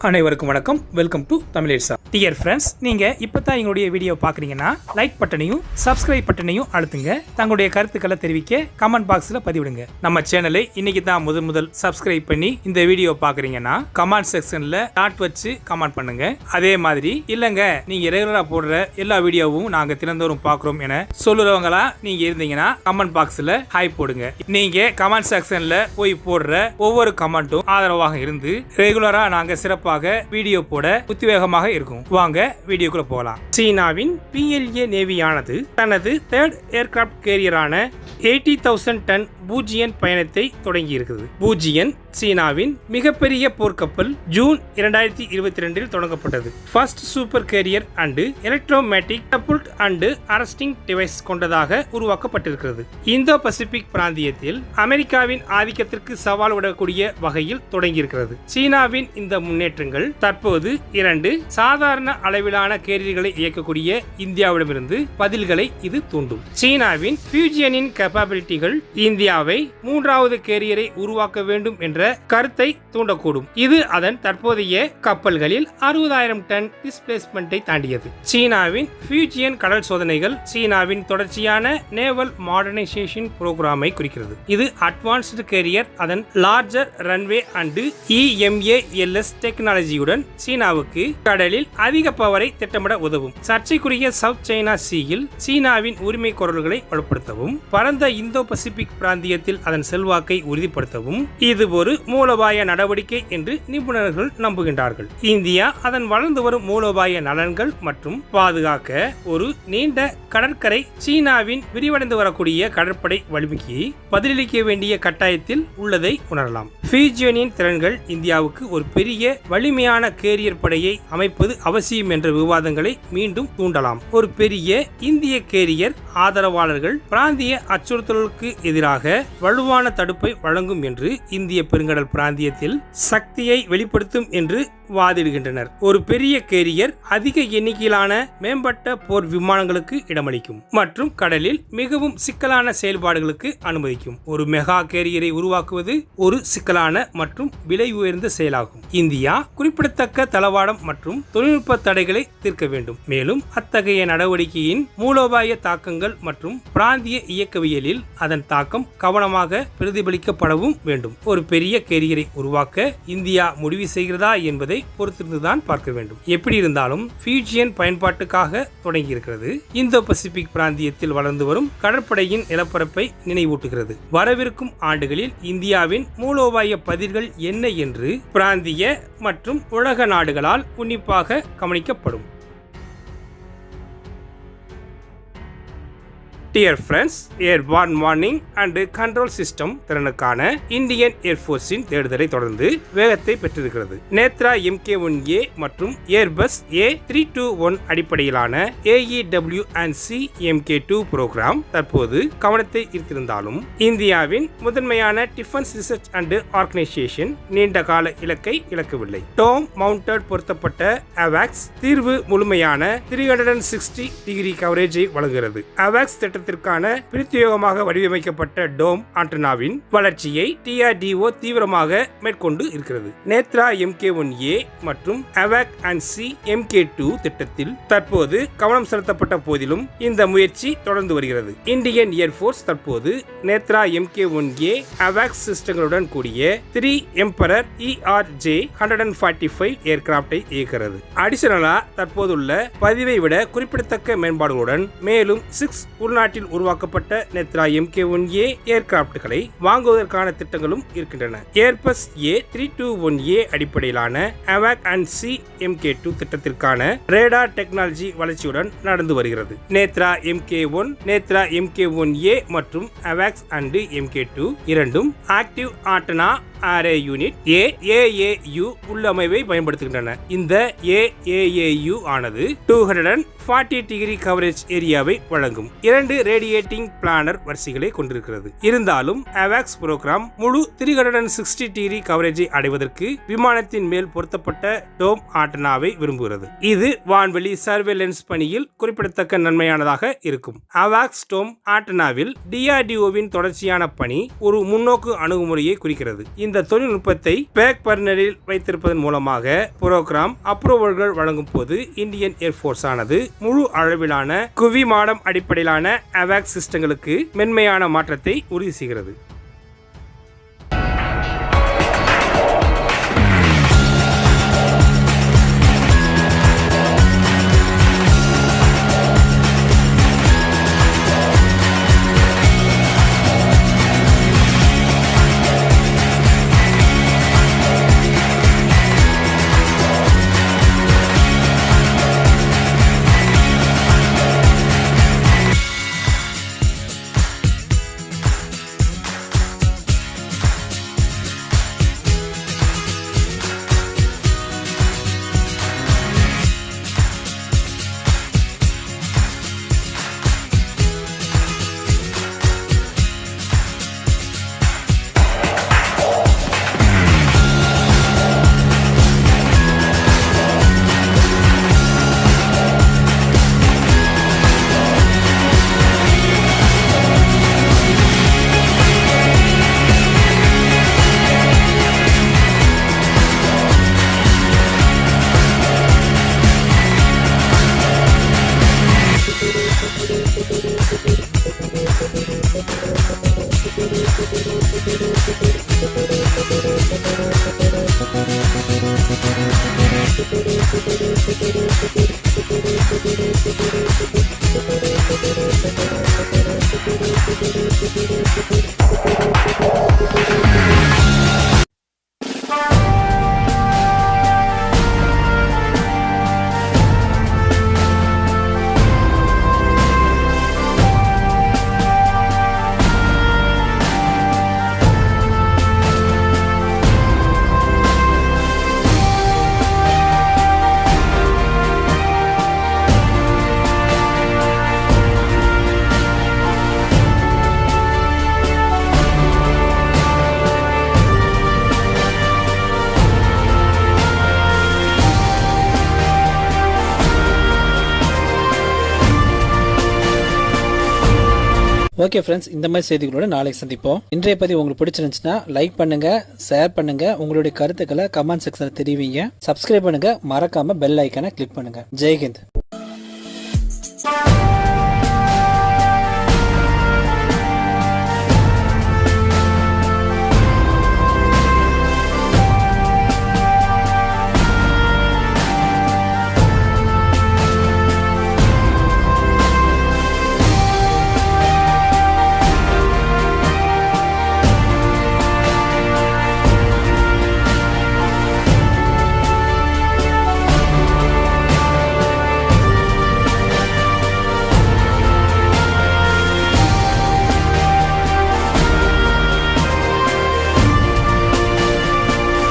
அனைவருக்கும் வணக்கம். Welcome to தமிழேசா. டியர் ஃப்ரெண்ட்ஸ், நீங்க இப்பதான் எங்களுடைய வீடியோ பாக்குறீங்கன்னா லைக் பட்டனையும் சப்ஸ்கிரைப் பட்டனையும் அழுத்துங்க. தங்களுடைய கருத்துக்களை தெரிவிக்க கமெண்ட் பாக்ஸ்ல பதிவிடுங்க. நம்ம சேனலை இன்னைக்கு தான் முதல் சப்ஸ்கிரைப் பண்ணி இந்த வீடியோ பாக்குறீங்கன்னா கமெண்ட் செக்ஷன்ல டாட் வச்சு கமெண்ட் பண்ணுங்க. அதே மாதிரி இல்லங்க நீங்க ரெகுலரா போடுற எல்லா வீடியோவும் நாங்க தினந்தோறும் பாக்குறோம் என சொல்லுறவங்களா நீங்க இருந்தீங்கன்னா கமெண்ட் பாக்ஸ்ல ஹாய் போடுங்க. நீங்க கமெண்ட் செக்ஷன்ல போய் போடுற ஒவ்வொரு கமெண்ட்டும் ஆதரவாக இருந்து ரெகுலரா நாங்க சிறப்பாக வீடியோ போட உத்வேகமாக இருக்கும். வாங்க வீடியோக்குள்ள போகலாம். சீனாவின் PLA நேவியானது தனது தேர்ட் ஏர்கிராப்ட் கேரியரான 80,000 டன் பூஜியன் பயணத்தை தொடங்கி இருக்குது. பூஜியன் சீனாவின் மிகப்பெரிய போர்க்கப்பல் ஜூன் 2022 தொடங்கப்பட்டது. First super carrier and electromagnetic catapult and arresting device கொண்டதாக உருவாக்கப்பட்டிருக்கிறது. இந்தோ பசிபிக் பிராந்தியத்தில் அமெரிக்காவின் ஆதிக்கத்திற்கு சவால் விடக்கூடிய வகையில் தொடங்கியிருக்கிறது. சீனாவின் இந்த முன்னேற்றங்கள் தற்போது 2 சாதாரண அளவிலான கேரியர்களை இயக்கக்கூடிய இந்தியாவிடமிருந்து பதில்களை இது தூண்டும். சீனாவின் ஃபியூஜியனின் கேப்பபிலிட்டிகள் இந்தியாவை 3வது கேரியரை உருவாக்க வேண்டும் என்ற கருத்தை தூண்டக்கூடும். இது அதன் தற்போதைய கப்பல்களில் 60,000 டன் டிஸ்பிளேஸ்மெண்டை தாண்டியது. சீனாவின் ஃபியூஜியன் கடல் சோதனைகள் சீனாவின் தொடர்ச்சியான நேவல் மாடர்னைசேஷன் புரோகிராமை குறிக்கிறது. இது அட்வான்ஸ்டு கேரியர் அதன் லார்ஜர் ரன்வே அண்ட் EMALS டெக்னாலஜியுடன் சீனாவுக்கு கடலில் அதிக பவரை திட்டமிட உதவும். சர்ச்சைக்குரிய சவுத் சைனா சீயில் சீனாவின் உரிமை குரல்களை வலுப்படுத்தவும் பரந்த இந்தோ பசிபிக் பிராந்தியத்தில் அதன் செல்வாக்கை உறுதிப்படுத்தவும் இது ஒரு மூலோபாய நடவடிக்கை என்று நிபுணர்கள் நம்புகின்றார்கள். இந்தியா அதன் வளர்ந்து வரும் மூலோபாய நலன்கள் மற்றும் பாதுகாக்க ஒரு நீண்ட கடற்கரை சீனாவின் விரிவடைந்து வரக்கூடிய கடற்படை வலிமைக்கு பதிலளிக்க வேண்டிய கட்டாயத்தில் உள்ளதை உணரலாம். ஃபியூஜியனின் திறன்கள் இந்தியாவுக்கு ஒரு பெரிய வலிமையான கேரியர் படையை அமைப்பது அவசியம் என்ற விவாதங்களை மீண்டும் தூண்டலாம். ஒரு பெரிய இந்திய கேரியர் ஆதரவாளர்கள் பிராந்திய அச்சுறுத்தலுக்கு எதிராக வலுவான தடுப்பை வழங்கும் என்று இந்திய பெருங்கடல் பிராந்தியத்தில் சக்தியை வெளிப்படுத்தும் என்று வாதிடுகின்றனர். ஒரு பெரிய கேரியர் அதிக எண்ணிக்கையிலான மேம்பட்ட போர் விமானங்களுக்கு இடமளிக்கும் மற்றும் கடலில் மிகவும் சிக்கலான செயல்பாடுகளுக்கு அனுமதிக்கும். ஒரு மெகா கேரியரை உருவாக்குவது ஒரு சிக்கலான மற்றும் விலை உயர்ந்த செயலாகும். இந்தியா குறிப்பிடத்தக்க தளவாடம் மற்றும் தொழில்நுட்ப தடைகளை தீர்க்க வேண்டும். மேலும் அத்தகைய நடவடிக்கையின் மூலோபாய தாக்கங்கள் மற்றும் பிராந்திய இயக்கவியலில் அதன் தாக்கம் கவனமாக பிரதிபலிக்கப்படவும் வேண்டும். ஒரு பெரிய கேரியரை உருவாக்க இந்தியா முடிவு செய்கிறதா என்பதை பொறுத்திருந்துதான் பார்க்க வேண்டும். எப்படி இருந்தாலும் ஃபியூஜியன் பயன்பாட்டுக்காக தொடங்கியிருக்கிறது. இந்தோ பசிபிக் பிராந்தியத்தில் வளர்ந்து வரும் கடற்படையின் நிலப்பரப்பை நினைவூட்டுகிறது. வரவிருக்கும் ஆண்டுகளில் இந்தியாவின் மூலோபாய பதில்கள் என்ன என்று பிராந்திய மற்றும் உலக நாடுகளால் உன்னிப்பாக கவனிக்கப்படும். Dear friends, Airborne Warning and Control System திறனுக்கான இந்தியன் ஏர்ஃபோர்ஸின் தேடுதலை தொடர்ந்து வேகத்தை பெற்றிருக்கிறது. நேத்ரா MK1A மற்றும் ஏர்பஸ் A321 அடிப்படையிலான AEW&C MK2 புரோகிராம் தற்போது கவனத்தை ஈர்த்திருந்தாலும் இந்தியாவின் முதன்மையான டிஃபென்ஸ் ரிசர்ச் அண்ட் ஆர்கனைசேஷன் நீண்ட கால இலக்கை இழக்கவில்லை. டோம் மவுண்டட் பொருத்தப்பட்ட AWACS தீர்வு முழுமையான 360 டிகிரி கவரேஜை வழங்குகிறது. AWACS திட்டத்திற்கான பிரத்யேகமாக வடிவமைக்கப்பட்ட டோம் ஆண்டனாவின் வளர்ச்சியை DRDO தீவிரமாக மேற்கொண்டு இருக்கிறது. நேத்ரா MK1A மற்றும் AWACS MK2 திட்டத்தில் தற்போது கவனம் செலுத்தப்பட்ட போதிலும் இந்த முயற்சி தொடர்ந்து வருகிறது. இந்தியன் ஏர்ஃபோர்ஸ் தற்போது நேத்ரா MK1A AWACS சிஸ்டங்களுடன் கூடிய 3 எம்பரர் ERJ-145 ஏர்கிராப்டை இயக்கிறது. அடிஷனலா தற்போதுள்ள பதிவை விட குறிப்பிடத்தக்க மேம்பாடுகளுடன் மேலும் 6 உள்நாட்டு உருவாக்கப்பட்ட நேத்ரா MK1A ஏர்கிராப்ட்களை வாங்குவதற்கான திட்டங்களும் இருக்கின்றன. ஏர்பஸ் A321A அடிப்படையிலான AWACS MK2 திட்டத்திற்கான ரேடார் டெக்னாலஜி வளர்ச்சியுடன் நடந்து வருகிறது. நேத்ரா MK1, நேத்ரா MK1A மற்றும் AWACS and MK2 இரண்டும் active antenna array unit AAAU உள்ளமைவை பயன்படுத்துகின்றன. இந்த AAAU ஆனது 240 டிகிரி கவரேஜ் ஏரியாவை வழங்கும். 2 ரேடியேட்டிங் பிளானர் வரிசைகளை கொண்டிருக்கிறது. இருந்தாலும் AVAX புரோகிராம் முழு 360 டிகிரி கவரேஜை அடைவதற்கு விமானத்தின் மேல் பொருத்தப்பட்ட டோம் ஆண்டனாவை விரும்புகிறது. இது வான்வெளி சர்வேலன்ஸ் பணியில் குறிப்பிடத்தக்க நன்மையானதாக இருக்கும். AVAX டோம் ஆண்டனாவில் DRDOவின் தொடர்ச்சியான பணி ஒரு முன்னோக்கு அணுகுமுறையை குறிக்கிறது. இந்த தொழில்நுட்பத்தை பேக் பர்னரில் வைத்திருப்பதன் மூலமாக புரோகிராம் அப்ரூவல்கள் வழங்கும் போது இந்தியன் ஏர்போர்ஸ் ஆனது முழு அளவிலான குவிமாடம் அடிப்படையிலான AVAX சிஸ்டங்களுக்கு மென்மையான மாற்றத்தை உறுதி செய்கிறது. ஓகே ஃப்ரெண்ட்ஸ், இந்த மாதிரி செய்திகளோட நாளைக்கு சந்திப்போம். இன்றைய பதிவு உங்களுக்கு பிடிச்சிருந்துச்சுன்னா லைக் பண்ணுங்க, ஷேர் பண்ணுங்க, உங்களுடைய கருத்துக்களை கமெண்ட் செக்ஷன்ல தெரிவிங்க. சப்ஸ்கிரைப் பண்ணுங்க, மறக்காம பெல் ஐக்கானை கிளிக் பண்ணுங்க. ஜெய்ஹிந்த்.